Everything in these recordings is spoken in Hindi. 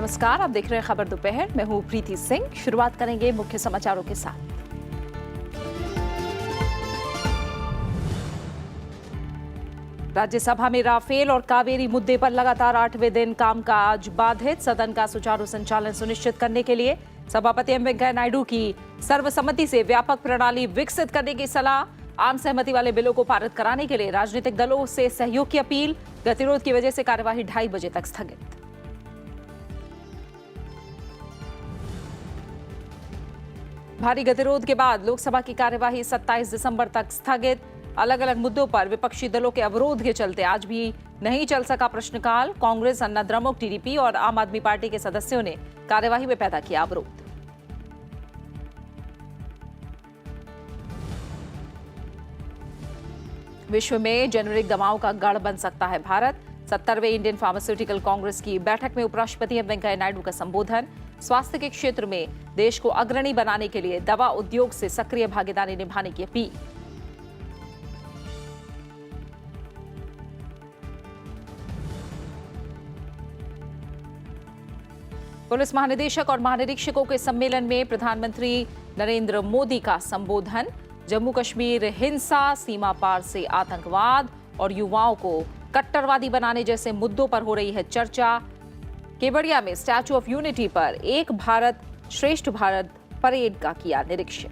नमस्कार, आप देख रहे हैं खबर दोपहर। मैं हूं प्रीति सिंह। शुरुआत करेंगे मुख्य समाचारों के साथ। राज्यसभा में राफेल और कावेरी मुद्दे पर लगातार 8वें दिन कामकाज बाधित। सदन का सुचारू संचालन सुनिश्चित करने के लिए सभापति एम वेंकैया नायडू की सर्वसम्मति से व्यापक प्रणाली विकसित करने की सलाह। आम सहमति वाले बिलों को पारित कराने के लिए राजनीतिक दलों से सहयोग की अपील। गतिरोध की वजह से कार्यवाही 2:30 बजे तक स्थगित। भारी गतिरोध के बाद लोकसभा की कार्यवाही 27 दिसंबर तक स्थगित। अलग अलग मुद्दों पर विपक्षी दलों के अवरोध के चलते आज भी नहीं चल सका प्रश्नकाल। कांग्रेस, अन्ना द्रमुक, टीडीपी और आम आदमी पार्टी के सदस्यों ने कार्यवाही में पैदा किया अवरोध। विश्व में जेनेरिक दवाओं का गढ़ बन सकता है भारत। 70वें इंडियन फार्मास्यूटिकल कांग्रेस की बैठक में उपराष्ट्रपति एम वेंकैया नायडू का संबोधन। स्वास्थ्य के क्षेत्र में देश को अग्रणी बनाने के लिए दवा उद्योग से सक्रिय भागीदारी निभाने की अपील। पुलिस महानिदेशक और महानिरीक्षकों के सम्मेलन में प्रधानमंत्री नरेंद्र मोदी का संबोधन। जम्मू कश्मीर हिंसा, सीमा पार से आतंकवाद और युवाओं को कट्टरवादी बनाने जैसे मुद्दों पर हो रही है चर्चा। केवड़िया में स्टैच्यू ऑफ यूनिटी पर एक भारत श्रेष्ठ भारत परेड का किया निरीक्षण।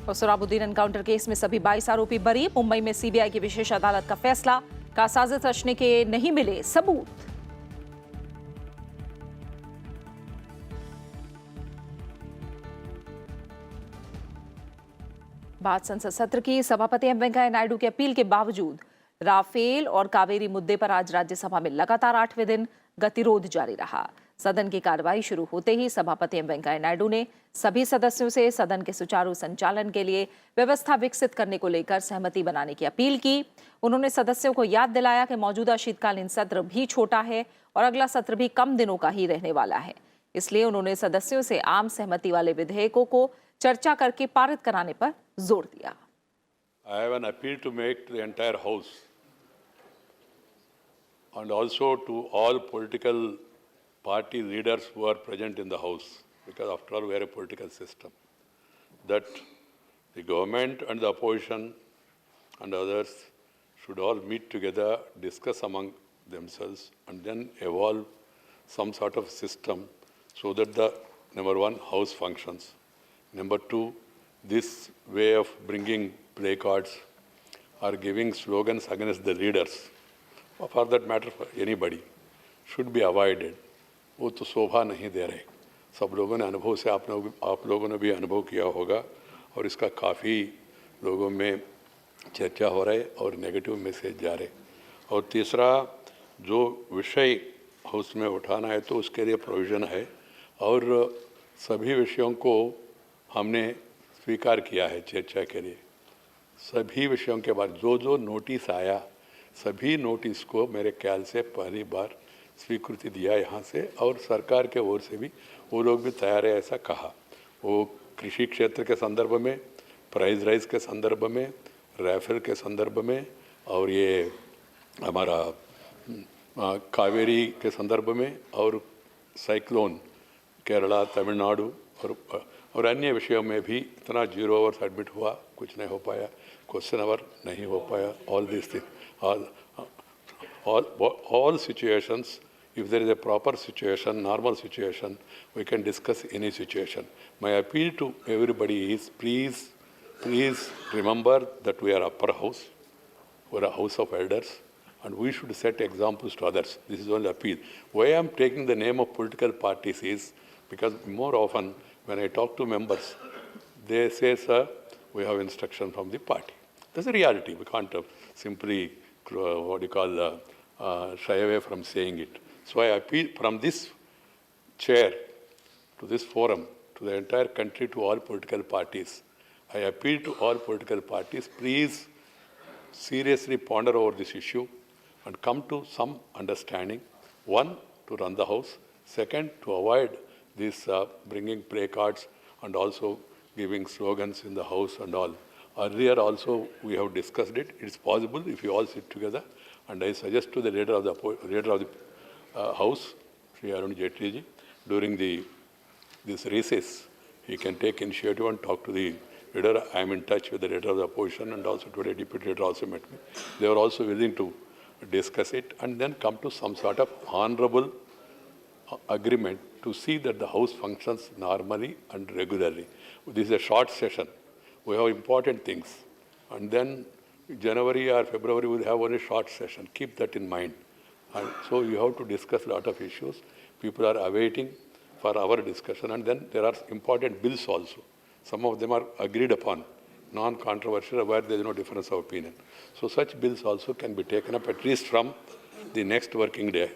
और सोहराबुद्दीन एनकाउंटर केस में सभी 22 आरोपी बरी। मुंबई में सीबीआई की विशेष अदालत का फैसला। का साजिश रचने के नहीं मिले सबूत। बाद संसद सत्र की सभापति एम वेंकैया नायडू की अपील के बावजूद राफेल और कावेरी मुद्दे पर आज राज्यसभा में लगातार 8वें दिन गतिरोध जारी रहा। सदन की कार्यवाही शुरू होते ही सभापति एम वेंकैया नायडू ने सभी सदस्यों से सदन के सुचारू संचालन के लिए व्यवस्था विकसित करने को लेकर सहमति बनाने की अपील की। उन्होंने सदस्यों को याद दिलाया कि मौजूदा शीतकालीन सत्र भी छोटा है और अगला सत्र भी कम दिनों का ही रहने वाला है। इसलिए उन्होंने सदस्यों से आम सहमति वाले विधेयकों को चर्चा करके पारित कराने पर जोर दिया। I have an appeal to make to the entire House and also to all political party leaders who are present in the House, because after all we are a political system, that the government and the opposition and others should all meet together, discuss among themselves and then evolve some sort of system so that the number one, House functions. Number two, this way of bringing placards or giving slogans against the leaders, or for that matter for anybody, should be avoided. वो तो शोभा नहीं दे रहे। सब लोगों ने अनुभव से आप लोगों ने भी अनुभव किया होगा और इसका काफ़ी लोगों में चर्चा हो रहा है और नेगेटिव मैसेज जा रहे। और तीसरा, जो विषय हाउस में उठाना है तो उसके लिए प्रोविज़न है और सभी विषयों को हमने स्वीकार किया है चर्चा के लिए। सभी विषयों के बाद जो जो नोटिस आया, सभी नोटिस को मेरे ख्याल से पहली बार स्वीकृति दिया यहाँ से और सरकार के ओर से भी वो लोग भी तैयार है ऐसा कहा। वो कृषि क्षेत्र के संदर्भ में, प्राइस राइज के संदर्भ में, राफेल के संदर्भ में और ये हमारा कावेरी के संदर्भ में और साइक्लोन केरला, तमिलनाडु और अन्य विषयों में भी इतना 0 आवर्स एडमिट हुआ, कुछ नहीं हो पाया, क्वेश्चन आवर नहीं हो पाया। All this thing, all situations, if there is a proper situation, normal situation, we can discuss any situation. My appeal to everybody is please remember that we are upper house, we are a house of elders, and we should set examples to others. This is only appeal. Why I am taking the name of political parties is because more often when I talk to members, they say, sir, we have instruction from the party. That's a reality. We can't simply, shy away from saying it. So I appeal from this chair to this forum, to the entire country, to all political parties. I appeal to all political parties, please seriously ponder over this issue and come to some understanding. One, to run the House. Second, to avoid this bringing placards and also giving slogans in the House and all. Earlier also we have discussed it. It's possible if you all sit together, and I suggest to the leader of the House, Sri Arun Jaitley ji, during this recess, he can take initiative and talk to the leader. I am in touch with the leader of the opposition, and also today deputy leader also met me. They were also willing to discuss it and then come to some sort of honorable agreement to see that the House functions normally and regularly. This is a short session. We have important things. And then January or February we will have only short session. Keep that in mind. And so you have to discuss a lot of issues. People are awaiting for our discussion. And then there are important bills also. Some of them are agreed upon, non-controversial, where there is no difference of opinion. So such bills also can be taken up at least from the next working day.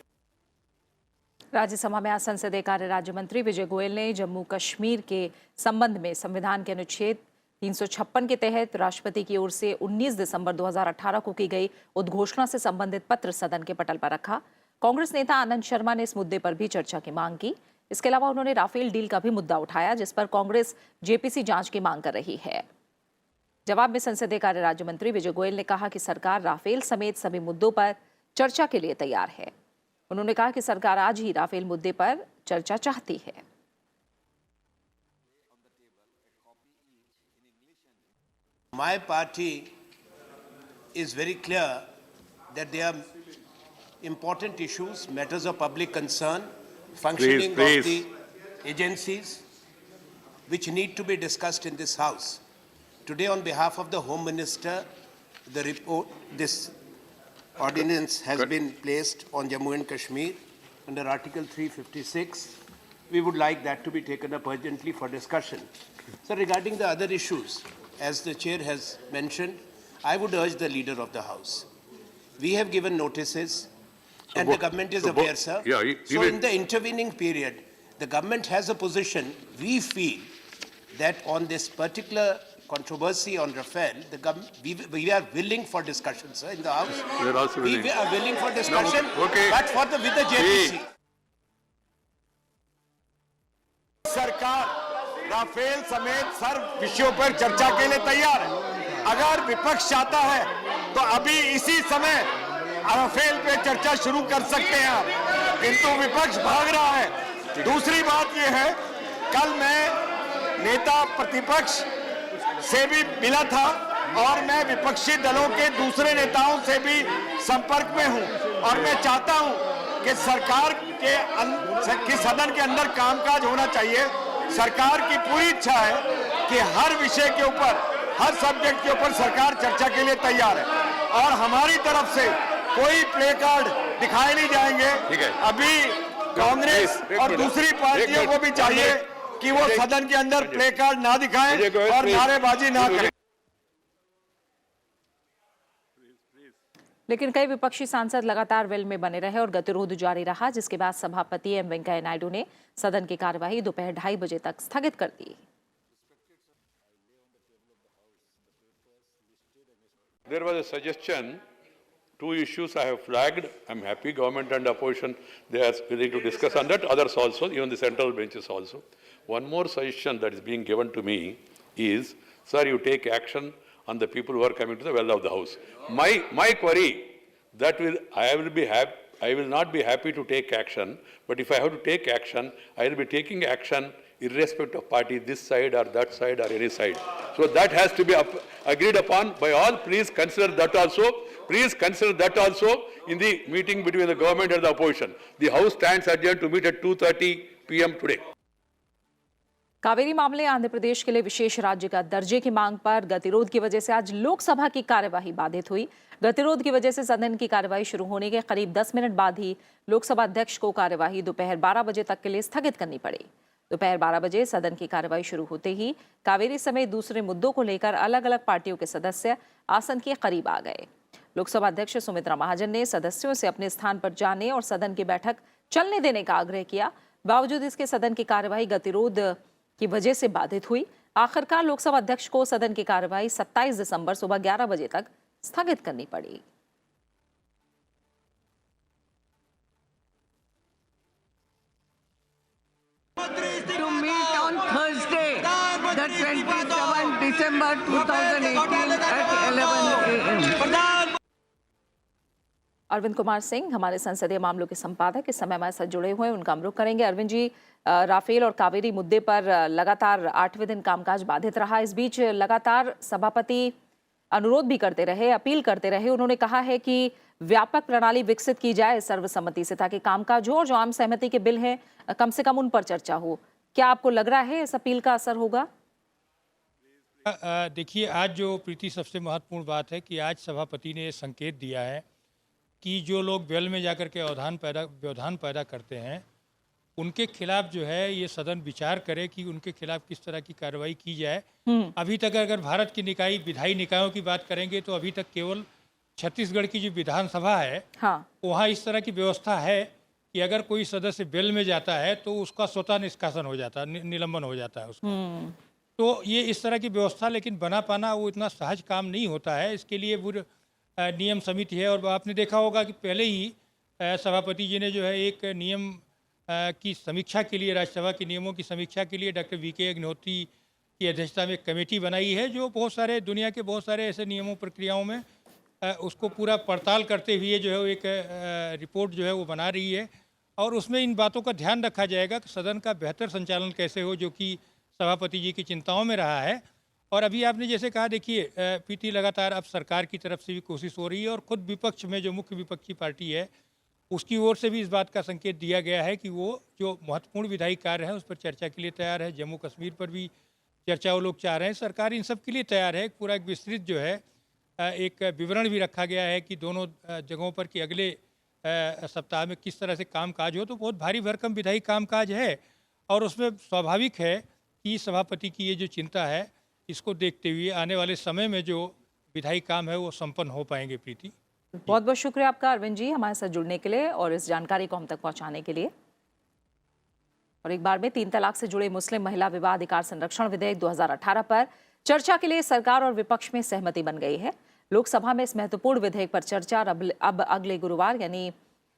Rajya Sabha में आज संसदीय कार्य राज्य मंत्री विजय गोयल ने जम्मू कश्मीर के संबंध में संविधान के अनुच्छेद 356 के तहत राष्ट्रपति की ओर से 19 दिसंबर 2018 को की गई उद्घोषणा से संबंधित पत्र सदन के पटल पर रखा। कांग्रेस नेता आनंद शर्मा ने इस मुद्दे पर भी चर्चा की मांग की। इसके अलावा उन्होंने राफेल डील का भी मुद्दा उठाया, जिस पर कांग्रेस जेपीसी जांच की मांग कर रही है। जवाब में संसदीय कार्य राज्य मंत्री विजय गोयल ने कहा कि सरकार राफेल समेत सभी मुद्दों पर चर्चा के लिए तैयार है। उन्होंने कहा कि सरकार आज ही राफेल मुद्दे पर चर्चा चाहती है। My party is very clear that there are important issues, matters of public concern, functioning of the agencies, which need to be discussed in this House. Today, on behalf of the Home Minister, this ordinance has been placed on Jammu and Kashmir under Article 356. We would like that to be taken up urgently for discussion. So regarding the other issues, as the chair has mentioned, I would urge the leader of the House. We have given notices and the government is aware, sir. Yeah, so in the intervening period, the government has a position. We feel that on this particular controversy on Rafale, we are willing for discussion, sir, in the House. We are also willing. We are willing for discussion, no, okay. but with the JPC. सरकार राफेल समेत सर्व विषयों पर चर्चा के लिए तैयार है। अगर विपक्ष चाहता है तो अभी इसी समय राफेल पे चर्चा शुरू कर सकते हैं आप, किंतु विपक्ष भाग रहा है। दूसरी बात यह है, कल मैं नेता प्रतिपक्ष से भी मिला था और मैं विपक्षी दलों के दूसरे नेताओं से भी संपर्क में हूं और मैं चाहता हूं कि सरकार के सदन के अंदर कामकाज होना चाहिए। सरकार की पूरी इच्छा है कि हर विषय के ऊपर, हर सब्जेक्ट के ऊपर सरकार चर्चा के लिए तैयार है और हमारी तरफ से कोई प्ले कार्ड दिखाए नहीं जाएंगे। अभी कांग्रेस और दूसरी पार्टियों को भी चाहिए कि वो सदन के अंदर प्ले कार्ड ना दिखाएं और नारेबाजी ना करें। लेकिन कई विपक्षी सांसद लगातार वेल में बने रहे और गतिरोध जारी रहा, जिसके बाद सभापति एम वेंकैया नायडू ने सदन की कार्यवाही दोपहर 2:30 बजे तक स्थगित कर दी। There was a suggestion, two issues I have flagged. I'm happy government and opposition, they are willing to discuss on that, others also, even the central benches also. One more suggestion that is being given to me is, sir, you take action on the people who are coming to the well of the House. My query, I will not be happy to take action, but if I have to take action, I will be taking action irrespective of party, this side or that side or any side. So that has to be agreed upon by all. Please consider that also. Please consider that also in the meeting between the government and the opposition. The House stands adjourned to meet at 2:30 p.m. today. Kaveri मामले आंध्र प्रदेश के लिए विशेष राज्य का दर्जे की मांग पर गतिरोध की वजह से आज लोकसभा की कार्यवाही बाधित हुई। गतिरोध की वजह से सदन की कार्यवाही शुरू होने के करीब 10 मिनट बाद ही लोकसभा अध्यक्ष को कार्यवाही दोपहर 12 बजे तक के लिए स्थगित करनी पड़ी। दोपहर 12 बजे सदन की कार्यवाही शुरू होते ही कावेरी समेत दूसरे मुद्दों को लेकर अलग अलग पार्टियों के सदस्य आसन के करीब आ गए। लोकसभा अध्यक्ष सुमित्रा महाजन ने सदस्यों से अपने स्थान पर जाने और सदन की बैठक चलने देने का आग्रह किया। बावजूद इसके सदन की कार्यवाही गतिरोध की वजह से बाधित हुई। आखिरकार लोकसभा अध्यक्ष को सदन की कार्यवाही 27 दिसंबर सुबह 11 बजे तक स्थगित करनी पड़ी। To meet on Thursday, the 27 December 2018 at 11 a.m. Arvind Kumar Singh हमारे संसदीय मामलों के संपादक इस समय हमारे साथ जुड़े हुए हैं, उनका हम रुख करेंगे। अरविंद जी, राफेल और कावेरी मुद्दे पर लगातार 8वें दिन कामकाज बाधित रहा। इस बीच लगातार सभापति अनुरोध भी करते रहे, अपील करते रहे। उन्होंने कहा है कि व्यापक प्रणाली विकसित की जाए सर्वसम्मति से, ताकि कामकाज हो और जो आम सहमति के बिल हैं कम से कम उन पर चर्चा हो। क्या आपको लग रहा है इस अपील का असर होगा? देखिए, आज जो प्रीति सबसे महत्वपूर्ण बात है कि आज सभापति ने संकेत दिया है कि जो लोग वेल में जाकर के व्यवधान पैदा करते हैं उनके खिलाफ जो है ये सदन विचार करे कि उनके खिलाफ किस तरह की कार्रवाई की जाए। अभी तक अगर भारत की विधायी निकायों की बात करेंगे तो अभी तक केवल छत्तीसगढ़ की जो विधानसभा है, हाँ, वहाँ इस तरह की व्यवस्था है कि अगर कोई सदस्य वेल में जाता है तो उसका स्वतः निष्कासन हो जाता है, निलंबन हो जाता है उसका। तो ये इस तरह की व्यवस्था लेकिन बना पाना वो इतना सहज काम नहीं होता है। इसके लिए नियम समिति है और आपने देखा होगा कि पहले ही सभापति जी ने जो है एक नियम की समीक्षा के लिए, राज्यसभा के नियमों की समीक्षा के लिए डॉक्टर वीके अग्निहोत्री की अध्यक्षता में एक कमेटी बनाई है जो बहुत सारे दुनिया के बहुत सारे ऐसे नियमों प्रक्रियाओं में उसको पूरा पड़ताल करते हुए जो है एक रिपोर्ट जो है वो बना रही है और उसमें इन बातों का ध्यान रखा जाएगा कि सदन का बेहतर संचालन कैसे हो, जो कि सभापति जी की चिंताओं में रहा है। और अभी आपने जैसे कहा, देखिए पीटी लगातार अब सरकार की तरफ से भी कोशिश हो रही है और खुद विपक्ष में जो मुख्य विपक्षी पार्टी है उसकी ओर से भी इस बात का संकेत दिया गया है कि वो जो महत्वपूर्ण विधायी कार्य है उस पर चर्चा के लिए तैयार है। जम्मू कश्मीर पर भी चर्चा वो लोग चाह रहे हैं, सरकार इन सब के लिए तैयार है। पूरा एक विस्तृत जो है एक विवरण भी रखा गया है कि दोनों जगहों पर कि अगले सप्ताह में किस तरह से कामकाज हो। तो बहुत भारी भरकम विधायी कामकाज है और उसमें स्वाभाविक है कि सभापति की ये जो चिंता है इसको देखते हुए आने वाले समय में जो विधायी काम है वो संपन्न हो पाएंगे। प्रीति, बहुत बहुत शुक्रिया आपका अरविंद जी हमारे साथ जुड़ने के लिए और इस जानकारी को हम तक पहुंचाने के लिए। और एक बार में 3 तलाक से जुड़े मुस्लिम महिला विवाह अधिकार संरक्षण विधेयक 2018 पर चर्चा के लिए सरकार और विपक्ष में सहमति बन गई है। लोकसभा में इस महत्वपूर्ण विधेयक पर चर्चा अब अगले गुरुवार यानी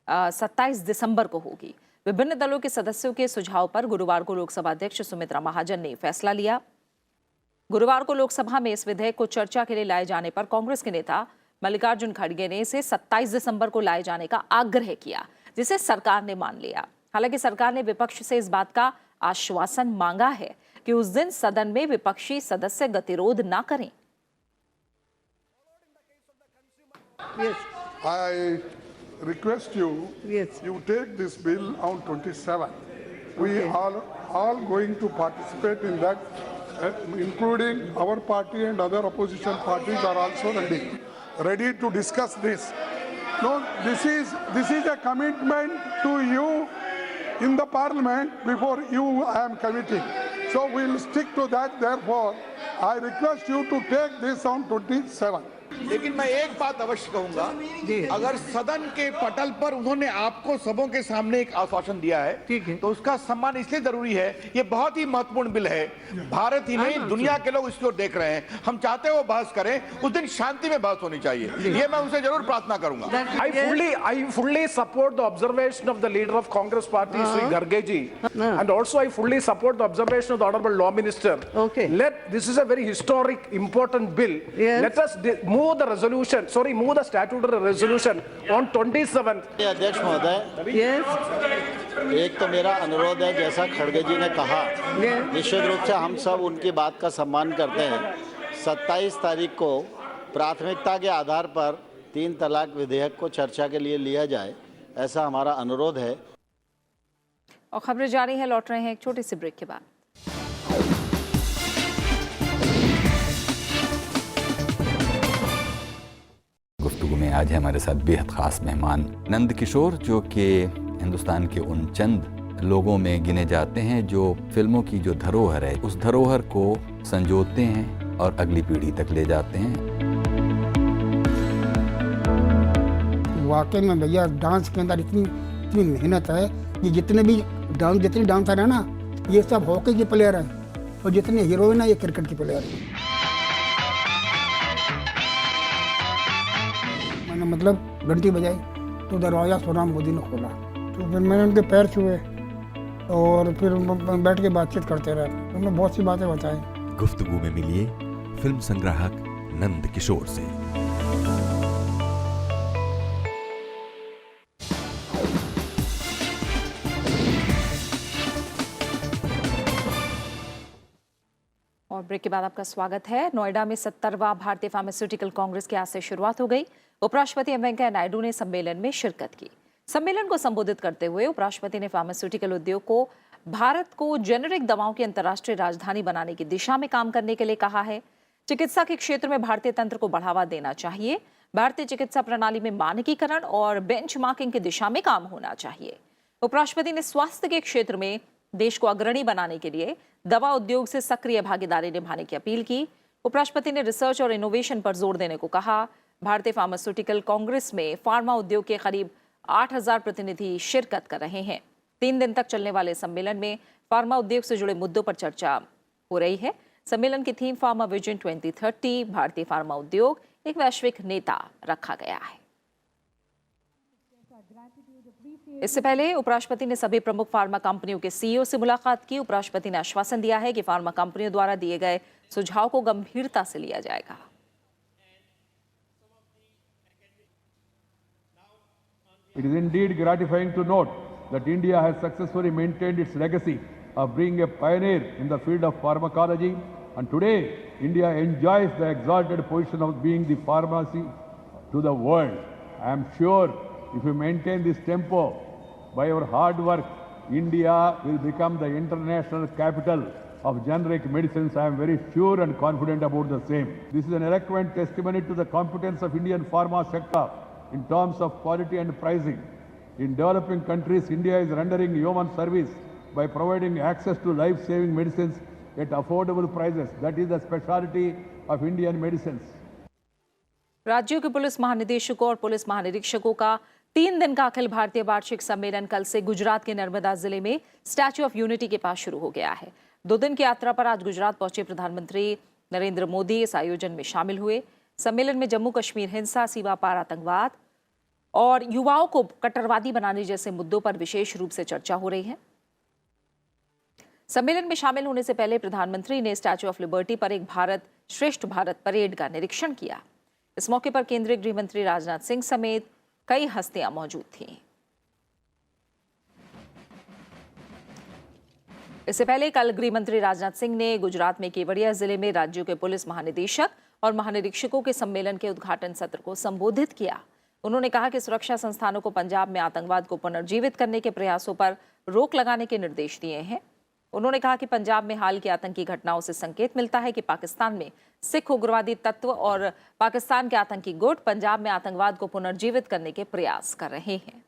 27 दिसंबर को होगी। विभिन्न दलों के सदस्यों के सुझाव पर गुरुवार को लोकसभा अध्यक्ष सुमित्रा महाजन ने फैसला लिया। गुरुवार को लोकसभा में इस विधेयक को चर्चा के लिए लाए जाने पर कांग्रेस के नेता मल्लिकार्जुन खड़गे ने इसे 27 दिसंबर को लाए जाने का आग्रह किया, जिसे सरकार ने मान लिया। हालांकि सरकार ने विपक्ष से इस बात का आश्वासन मांगा है कि उस दिन सदन में विपक्षी सदस्य गतिरोध ना करें। Yes. I request you, Yes. you take this bill on 27. We are all going to participate in that, including our party and other opposition parties are also ready to discuss this. No, this is a commitment to you in the parliament. Before you, I am committing. So we'll stick to that. Therefore, I request you to take this on 27. लेकिन मैं एक बात अवश्य कहूंगा, अगर सदन के पटल पर उन्होंने आपको सबों के सामने एक आश्वासन दिया है, ठीक है, तो उसका सम्मान इसलिए जरूरी है। ये बहुत ही महत्वपूर्ण बिल है, भारत ही नहीं दुनिया के लोग इसको देख रहे हैं। हम चाहते हैं वो बहस करें, उस दिन शांति में बहस होनी चाहिए। ये मैं उनसे जरूर प्रार्थना करूंगा। I fully support the observation of the leader of Congress Party, Sri Garge ji, and also I fully support the observation of the Honorable Law Minister. Okay. This is a very historic, important bill. Yes. Let us move the statutory resolution on 27th. अध्यक्ष महोदय, Yes. एक तो मेरा अनुरोध है, जैसा खड़गे जी ने कहा, Yes. निश्चित रूप से हम सब उनकी बात का सम्मान करते हैं। 27 तारीख को प्राथमिकता के आधार पर 3 तलाक विधेयक को चर्चा के लिए लिया जाए, ऐसा हमारा अनुरोध है। और खबरें जारी हैं, लौट रहे हैं एक छोटी सी ब्रेक के बाद। गुफ्तगू में आज है हमारे साथ बेहद ख़ास मेहमान नंद किशोर, जो कि हिंदुस्तान के उन चंद लोगों में गिने जाते हैं जो फिल्मों की जो धरोहर है उस धरोहर को संजोते हैं और अगली पीढ़ी तक ले जाते हैं। वाकई में भैया डांस के अंदर इतनी मेहनत है कि जितने डांसर है ना, ये सब हॉकी के प्लेयर हैं और जितने हीरोइन है ये क्रिकेट के प्लेयर हैं। मैंने मतलब घंटी बजाई तो दरवाज़ा सोनाम मोदी ने खोला, तो फिर मैंने उनके पैर छुए और फिर बैठ के बातचीत करते रहे। उन्होंने बहुत सी बातें बताई। गुफ्तगू में मिलिए फिल्म संग्राहक नंद किशोर से। और ब्रेक के बाद आपका स्वागत है। नोएडा में 70वां भारतीय फार्मास्यूटिकल कांग्रेस की आज से शुरुआत हो गई। उपराष्ट्रपति एम वेंकैया नायडू ने सम्मेलन में शिरकत की। सम्मेलन को संबोधित करते हुए उपराष्ट्रपति ने फार्मास्यूटिकल उद्योग को भारत को जेनेरिक दवाओं की अंतर्राष्ट्रीय राजधानी बनाने की दिशा में काम करने के लिए कहा है। चिकित्सा के क्षेत्र में भारतीय तंत्र को बढ़ावा देना चाहिए। भारतीय चिकित्सा प्रणाली में मानकीकरण और बेंचमार्किंग की दिशा में काम होना चाहिए। उपराष्ट्रपति ने स्वास्थ्य के क्षेत्र में देश को अग्रणी बनाने के लिए दवा उद्योग से सक्रिय भागीदारी निभाने की अपील की। उपराष्ट्रपति ने रिसर्च और इनोवेशन पर जोर देने को कहा। भारतीय फार्मास्यूटिकल कांग्रेस में फार्मा उद्योग के करीब 8000 प्रतिनिधि शिरकत कर रहे हैं। 3 दिन तक चलने वाले सम्मेलन में फार्मा उद्योग से जुड़े मुद्दों पर चर्चा हो रही है। सम्मेलन की थीम फार्मा विजन 2030 भारतीय फार्मा उद्योग एक वैश्विक नेता रखा गया है। इससे पहले उपराष्ट्रपति ने सभी प्रमुख फार्मा कंपनियों के सीईओ से मुलाकात की। उपराष्ट्रपति ने आश्वासन दिया है कि फार्मा कंपनियों द्वारा दिए गए सुझाव को गंभीरता से लिया जाएगा। It is indeed gratifying to note that India has successfully maintained its legacy of being a pioneer in the field of pharmacology, and today India enjoys the exalted position of being the pharmacy to the world. I am sure if we maintain this tempo by our hard work, India will become the international capital of generic medicines. I am very sure and confident about the same. This is an eloquent testimony to the competence of Indian pharma sector in terms of quality and pricing. In developing countries, India is rendering human service by providing access to life-saving medicines at affordable prices. That is the specialty of Indian medicines. राज्यों के पुलिस महानिदेशकों और पुलिस महानिरीक्षकों का 3 दिन का अखिल भारतीय वार्षिक सम्मेलन कल से गुजरात के नर्मदा जिले में स्टैच्यू ऑफ यूनिटी के पास शुरू हो गया है। 2 दिन की यात्रा पर आज गुजरात पहुंचे प्रधानमंत्री नरेंद्र मोदी इस आयोजन में शामिल हुए। सम्मेलन में जम्मू कश्मीर हिंसा, सीमापार आतंकवाद और युवाओं को कट्टरवादी बनाने जैसे मुद्दों पर विशेष रूप से चर्चा हो रही है। सम्मेलन में शामिल होने से पहले प्रधानमंत्री ने स्टैच्यू ऑफ लिबर्टी पर एक भारत श्रेष्ठ भारत परेड का निरीक्षण किया। इस मौके पर केंद्रीय गृह मंत्री राजनाथ सिंह समेत कई हस्तियां मौजूद थीं। इससे पहले कल गृह मंत्री राजनाथ सिंह ने गुजरात में केवड़िया जिले में राज्यों के पुलिस महानिदेशक और महानिरीक्षकों के सम्मेलन के उद्घाटन सत्र को संबोधित किया। उन्होंने कहा कि सुरक्षा संस्थानों को पंजाब में आतंकवाद को पुनर्जीवित करने के प्रयासों पर रोक लगाने के निर्देश दिए हैं। उन्होंने कहा कि पंजाब में हाल की आतंकी घटनाओं से संकेत मिलता है कि पाकिस्तान में सिख उग्रवादी तत्व और पाकिस्तान के आतंकी गुट पंजाब में आतंकवाद को पुनर्जीवित करने के प्रयास कर रहे हैं।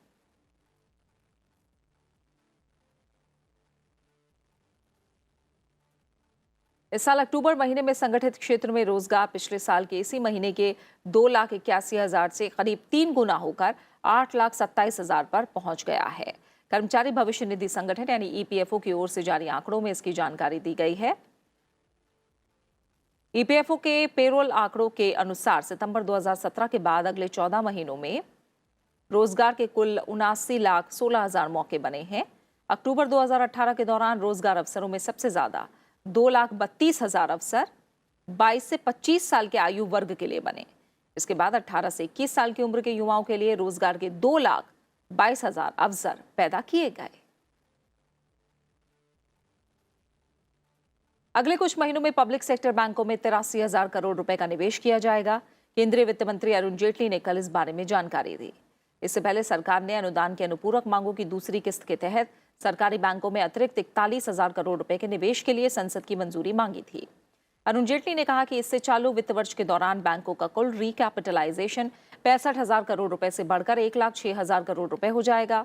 इस साल अक्टूबर महीने में संगठित क्षेत्र में रोजगार पिछले साल के इसी महीने के 2,81,000 से करीब 3 गुना होकर 8,27,000 पर पहुंच गया है। कर्मचारी भविष्य निधि संगठन यानी ईपीएफओ की ओर से जारी आंकड़ों में इसकी जानकारी दी गई है। ईपीएफओ के पेरोल आंकड़ों के अनुसार सितंबर 2017 के बाद अगले 14 महीनों में रोजगार के कुल 79,16,000 मौके बने हैं। अक्टूबर 2018 के दौरान रोजगार अवसरों में सबसे ज्यादा 2,32,000 अवसर 22 से 25 साल के आयु वर्ग के लिए बने। इसके बाद 18 से 21 साल की उम्र के युवाओं के लिए रोजगार के 2,22,000 अवसर पैदा किए गए। अगले कुछ महीनों में पब्लिक सेक्टर बैंकों में 83,000 करोड़ रुपए का निवेश किया जाएगा। केंद्रीय वित्त मंत्री अरुण जेटली ने कल इस बारे में जानकारी दी। इससे पहले सरकार ने अनुदान के अनुपूरक मांगों की दूसरी किस्त के तहत सरकारी बैंकों में अतिरिक्त 41,000 करोड़ रुपए के निवेश के लिए संसद की मंजूरी मांगी थी। अरुण जेटली ने कहा कि इससे चालू वित्त वर्ष के दौरान बैंकों का कुल रिकैपिटलाइजेशन 65,000 करोड़ रुपए से बढ़कर 1,06,000 करोड़ रुपए हो जाएगा।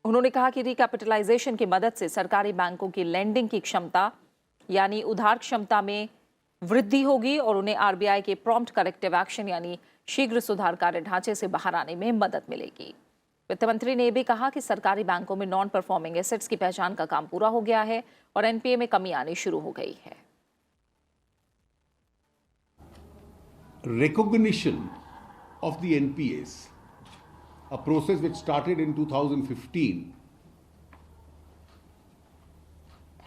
उन्होंने कहा कि रिकैपिटलाइजेशन की मदद से सरकारी बैंकों की लेंडिंग की क्षमता यानी उधार क्षमता में वृद्धि होगी और उन्हें आरबीआई के प्रॉम्प्ट करेक्टिव एक्शन यानी शीघ्र सुधार कार्य ढांचे से बाहर आने में मदद मिलेगी। वित्त मंत्री ने भी कहा कि सरकारी बैंकों में नॉन परफॉर्मिंग एसेट्स की पहचान का काम पूरा हो गया है और एनपीए में कमी आनी शुरू हो गई है। Recognition of the NPAs, a process which started in 2015,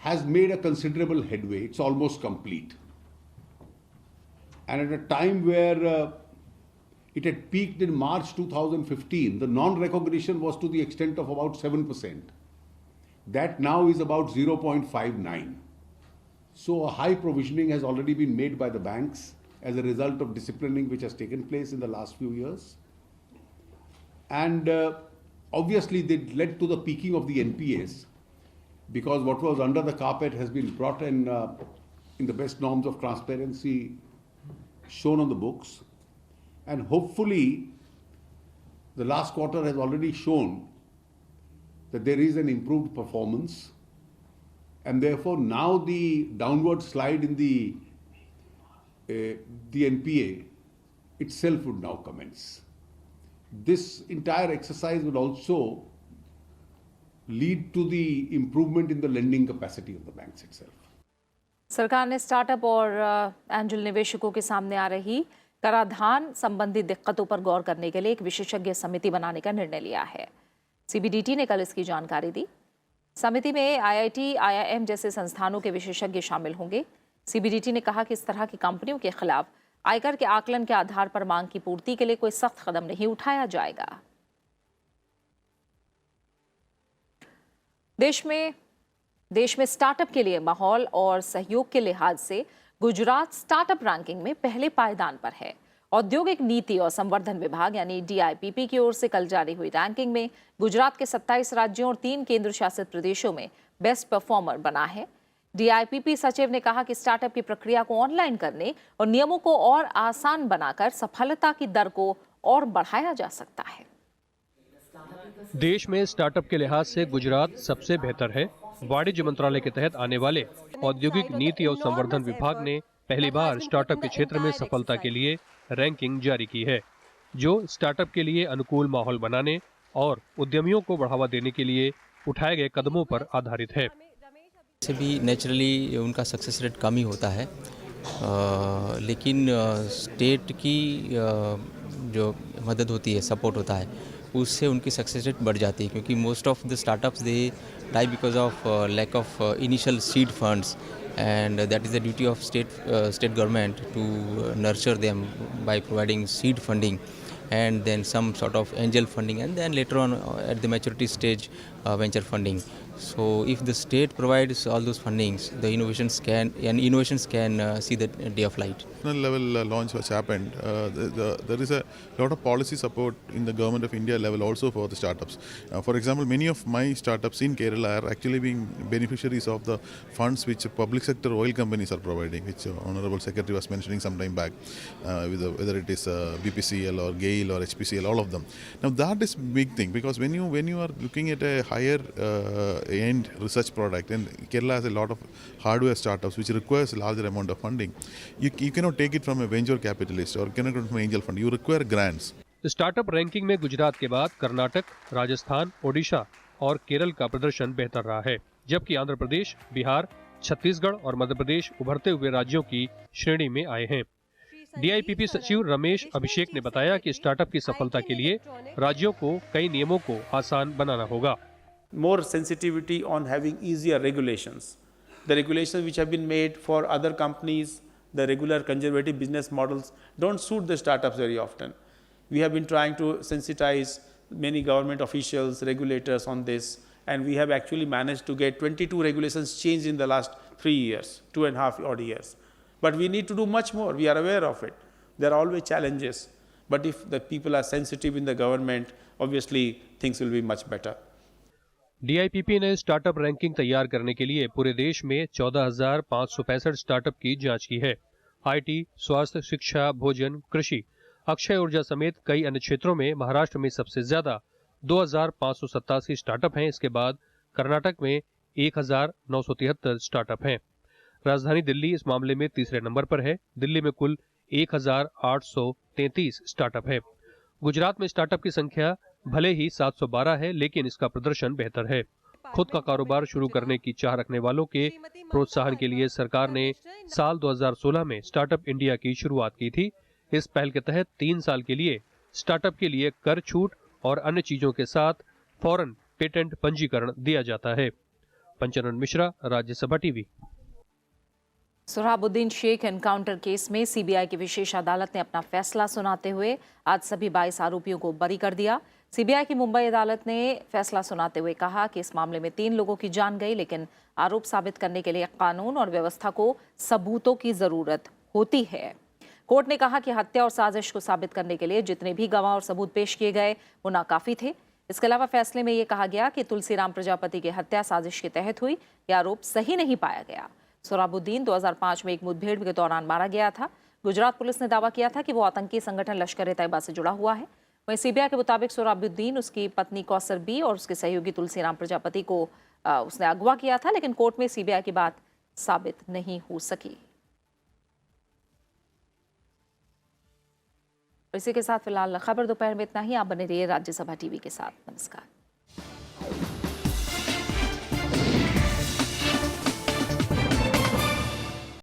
has made a considerable headway. It's almost complete. And at a time where it had peaked in March 2015, the non-recognition was to the extent of about 7%. That now is about 0.59. So a high provisioning has already been made by the banks as a result of disciplining which has taken place in the last few years. And obviously they led to the peaking of the NPAs, because what was under the carpet has been brought in the best norms of transparency shown on the books. And hopefully the last quarter has already shown that there is an improved performance, and therefore now the downward slide in the NPA itself would now commence. This entire exercise will also lead to the improvement in the lending capacity of the banks itself. सरकार ने स्टार्टअप और एंजल निवेशकों के सामने आ रही कराधान संबंधी दिक्कतों पर गौर करने के लिए एक विशेषज्ञ समिति बनाने का निर्णय लिया है। सीबीडीटी ने कल इसकी जानकारी दी। समिति में आईआईटी, आईआईएम जैसे संस्थानों के विशेषज्ञ शामिल होंगे। सीबीडीटी ने कहा कि इस तरह की कंपनियों के खिलाफ आयकर के आकलन के आधार पर मांग की पूर्ति के लिए कोई सख्त कदम नहीं उठाया जाएगा। देश में स्टार्टअप के लिए माहौल और सहयोग के लिहाज से गुजरात स्टार्टअप रैंकिंग में पहले पायदान पर है। औद्योगिक नीति और संवर्धन विभाग यानी DIPP की ओर से कल जारी हुई रैंकिंग में गुजरात के 27 राज्यों और 3 केंद्र शासित प्रदेशों में बेस्ट परफॉर्मर बना है। DIPP सचिव ने कहा कि स्टार्टअप की प्रक्रिया को ऑनलाइन करने और नियमों को और आसान बनाकर सफलता की दर को और बढ़ाया जा सकता है। देश में स्टार्टअप के लिहाज से गुजरात सबसे बेहतर है। वाणिज्य मंत्रालय के तहत आने वाले औद्योगिक नीति और संवर्धन विभाग ने पहली बार स्टार्टअप के क्षेत्र में सफलता के लिए रैंकिंग जारी की है, जो स्टार्टअप के लिए अनुकूल माहौल बनाने और उद्यमियों को बढ़ावा देने के लिए उठाए गए कदमों पर आधारित है। से भी नेचुरली उनका सक्सेस रेट कम ही होता है, लेकिन स्टेट की जो मदद होती है, सपोर्ट होता है, उससे उनकी सक्सेस रेट बढ़ जाती है, क्योंकि most of the startups they die because of lack of initial seed funds, and that is the duty of state government to nurture them by providing seed funding and then some sort of angel funding, and then later on at the maturity stage venture funding. So if the state provides all those fundings, the innovations can see the day of light. Level launch which happened, there is a lot of policy support in the government of India level also for the startups. For example, many of my startups in Kerala are actually being beneficiaries of the funds which public sector oil companies are providing, which Honorable Secretary was mentioning some time back, whether it is BPCL or GAIL or HPCL, all of them. Now that is big thing, because when you are looking at a higher end research product, and Kerala has a lot of hardware startups which requires a larger amount of funding, you cannot take it from a venture capitalist or cannot from an angel fund. You require grants. Startup ranking में गुजरात के बाद कर्नाटक, राजस्थान, ओडिशा और केरल का प्रदर्शन बेहतर रहा है, जबकि आंध्र प्रदेश, बिहार, छत्तीसगढ़ और मध्य प्रदेश उभरते हुए राज्यों की श्रेणी में आए हैं। DIPP सचिव रमेश अभिषेक ने बताया कि स्टार्टअप की सफलता के लिए राज्यों को कई नियमों को आसान बनाना होगा। More sensitivity on having easier regulations. The regulations which have been made for other companies, the regular conservative business models, don't suit the startups very often. We have been trying to sensitize many government officials, regulators on this, and we have actually managed to get 22 regulations changed in the last 3 years, 2.5 odd years. But we need to do much more. We are aware of it. There are always challenges. But if the people are sensitive in the government, obviously things will be much better. DIPP ने स्टार्टअप रैंकिंग तैयार करने के लिए पूरे देश में 14,565 स्टार्टअप की जांच की है। IT, स्वास्थ्य, शिक्षा, भोजन, कृषि, अक्षय ऊर्जा समेत कई अन्य क्षेत्रों में महाराष्ट्र में सबसे ज्यादा 2,587 स्टार्टअप हैं। इसके बाद कर्नाटक में 1,973 स्टार्टअप हैं। राजधानी दिल्ली इस मामले में तीसरे नंबर पर है। दिल्ली में कुल 1,833 स्टार्टअप है। गुजरात में स्टार्टअप की संख्या भले ही 712 है, लेकिन इसका प्रदर्शन बेहतर है। खुद का कारोबार शुरू करने की चाह रखने वालों के प्रोत्साहन के लिए सरकार ने साल 2016 में स्टार्टअप इंडिया की शुरुआत की थी। इस पहल के तहत 3 साल के लिए स्टार्टअप के लिए कर छूट और अन्य चीजों के साथ फौरन पेटेंट पंजीकरण दिया जाता है। Panchanan Mishra, Rajya Sabha TV. Sohrabuddin Sheikh encounter case में सीबीआई की विशेष अदालत ने अपना फैसला सुनाते हुए आज सभी 22 आरोपियों को बरी कर दिया। सीबीआई की मुंबई अदालत ने फैसला सुनाते हुए कहा कि इस मामले में 3 लोगों की जान गई, लेकिन आरोप साबित करने के लिए कानून और व्यवस्था को सबूतों की जरूरत होती है। कोर्ट ने कहा कि हत्या और साजिश को साबित करने के लिए जितने भी गवाह और सबूत पेश किए गए वो नाकाफी थे। इसके अलावा फैसले में ये कहा गया कि तुलसीराम प्रजापति की हत्या साजिश के तहत हुई, यह आरोप सही नहीं पाया गया। सोहराबुद्दीन 2005 में एक मुठभेड़ के दौरान मारा गया था। गुजरात पुलिस ने दावा किया था कि वो आतंकी संगठन लश्कर-ए-तैयबा से जुड़ा हुआ है। वहीं सीबीआई के मुताबिक सोहराबुद्दीन, उसकी पत्नी कौसर बी और उसके सहयोगी तुलसीराम प्रजापति को उसने अगवा किया था, लेकिन कोर्ट में सीबीआई की बात साबित नहीं हो सकी। इसी के साथ फिलहाल खबर दोपहर में इतना ही। आप बने रहिए राज्यसभा टीवी के साथ। नमस्कार।